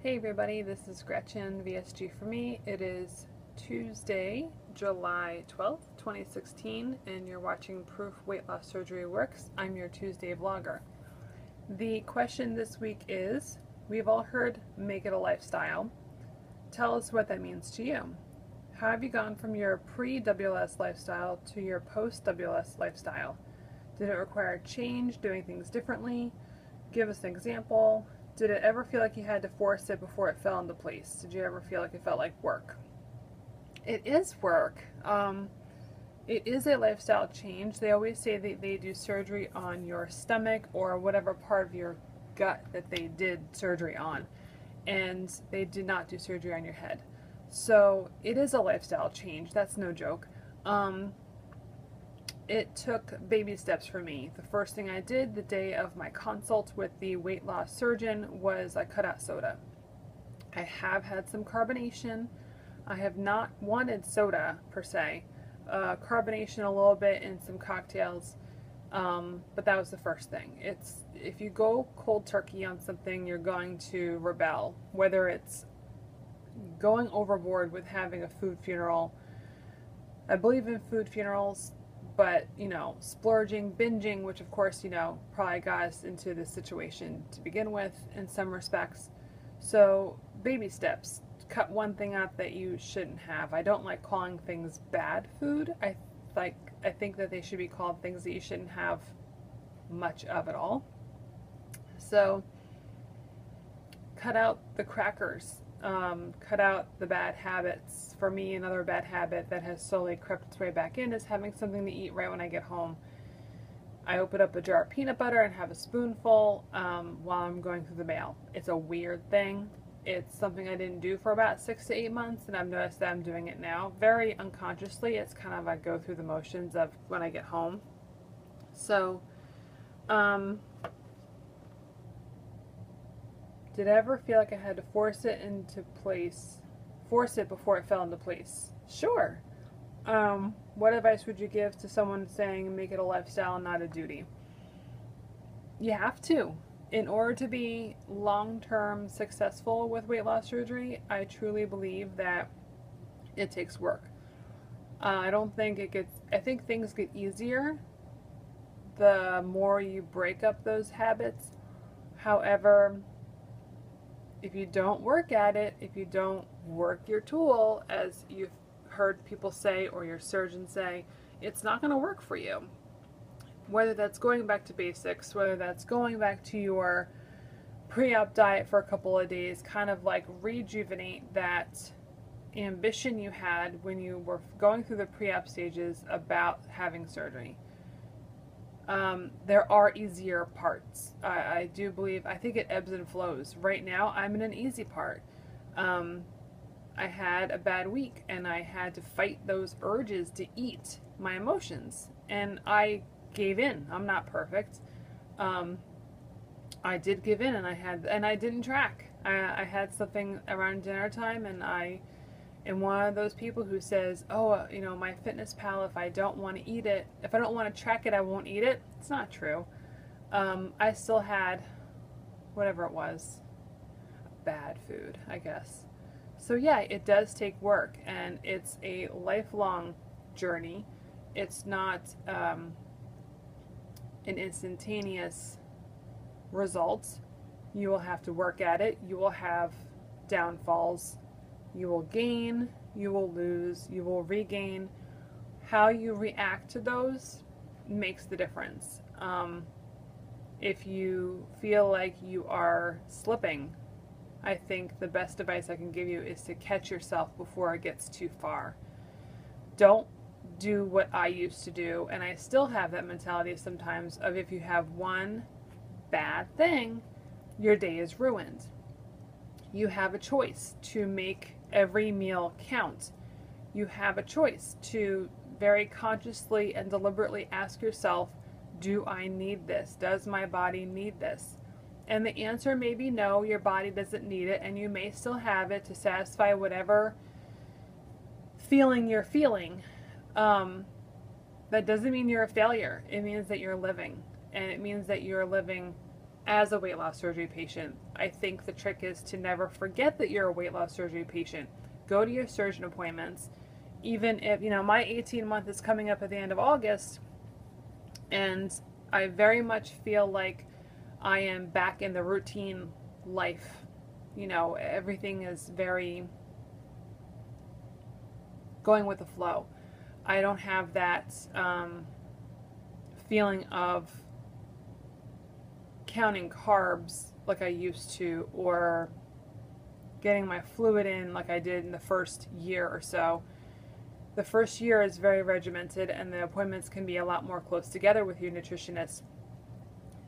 Hey everybody, this is Gretchen VSG for me. It is Tuesday, July 12th, 2016, and you're watching Proof Weight Loss Surgery Works. I'm your Tuesday vlogger. The question this week is, we've all heard make it a lifestyle. Tell us what that means to you. How have you gone from your pre-WLS lifestyle to your post-WLS lifestyle? Did it require change, doing things differently? Give us an example. Did it ever feel like you had to force it before it fell into place? Did you ever feel like it felt like work? It is work. It is a lifestyle change. They always say that they do surgery on your stomach or whatever part of your gut that they did surgery on. And they did not do surgery on your head. So it is a lifestyle change. That's no joke. It took baby steps for me. The first thing I did the day of my consult with the weight loss surgeon was I cut out soda. I have had some carbonation. I have not wanted soda per se. Carbonation a little bit in some cocktails, but that was the first thing. If you go cold turkey on something, you're going to rebel. Whether it's going overboard with having a food funeral. I believe in food funerals. But, splurging, binging, which of course, probably got us into this situation to begin with in some respects. So, baby steps. Cut one thing out that you shouldn't have. I don't like calling things bad food. I think that they should be called things that you shouldn't have much of at all. So, cut out the crackers. Cut out the bad habits. For me, another bad habit that has slowly crept its way back in is having something to eat right when I get home. I open up a jar of peanut butter and have a spoonful while I'm going through the mail. It's a weird thing. It's something I didn't do for about 6 to 8 months, and I've noticed that I'm doing it now. Very unconsciously. It's kind of I go through the motions of when I get home. So, did I ever feel like I had to force it into place? Force it before it fell into place? Sure. What advice would you give to someone saying make it a lifestyle and not a duty? You have to. In order to be long-term successful with weight loss surgery, I truly believe that it takes work. I think things get easier the more you break up those habits. However, if you don't work at it, if you don't work your tool, as you've heard people say or your surgeon say, it's not going to work for you. Whether that's going back to basics, whether that's going back to your pre-op diet for a couple of days, kind of like rejuvenate that ambition you had when you were going through the pre-op stages about having surgery. There are easier parts. I do believe, I think it ebbs and flows. Right now, I'm in an easy part. I had a bad week and I had to fight those urges to eat my emotions. And I gave in. I'm not perfect. I did give in and I didn't track. I had something around dinner time and I am one of those people who says, oh, my Fitness Pal, if I don't want to eat it, if I don't want to track it, I won't eat it. It's not true. I still had whatever it was, bad food, I guess. So yeah, it does take work and it's a lifelong journey. It's not an instantaneous result. You will have to work at it. You will have downfalls. You will gain, you will lose, you will regain. How you react to those makes the difference. If you feel like you are slipping, I think the best advice I can give you is to catch yourself before it gets too far. Don't do what I used to do, and I still have that mentality sometimes of if you have one bad thing, your day is ruined. You have a choice to make every meal count. You have a choice to very consciously and deliberately ask yourself, do I need this? Does my body need this? And the answer may be no, your body doesn't need it, and you may still have it to satisfy whatever feeling you're feeling. That doesn't mean you're a failure. It means that you're living, and it means that you're living as a weight loss surgery patient. I think the trick is to never forget that you're a weight loss surgery patient. Go to your surgeon appointments. Even if, you know, my 18-month is coming up at the end of August, and I very much feel like I am back in the routine life. You know, everything is very going with the flow. I don't have that feeling of counting carbs like I used to, or getting my fluid in like I did in the first year or so. The first year is very regimented, and the appointments can be a lot more close together with your nutritionist.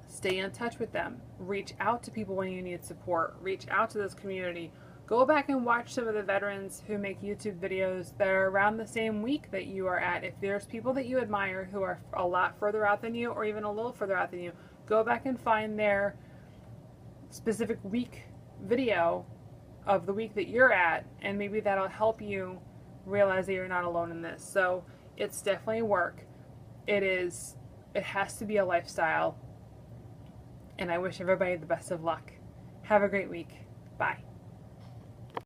Stay in touch with them. Reach out to people when you need support. Reach out to this community. Go back and watch some of the veterans who make YouTube videos that are around the same week that you are at. If there's people that you admire who are a lot further out than you, or even a little further out than you, go back and find their specific week video of the week that you're at, and maybe that'll help you realize that you're not alone in this. So it's definitely work. It has to be a lifestyle, and I wish everybody the best of luck. Have a great week. Bye.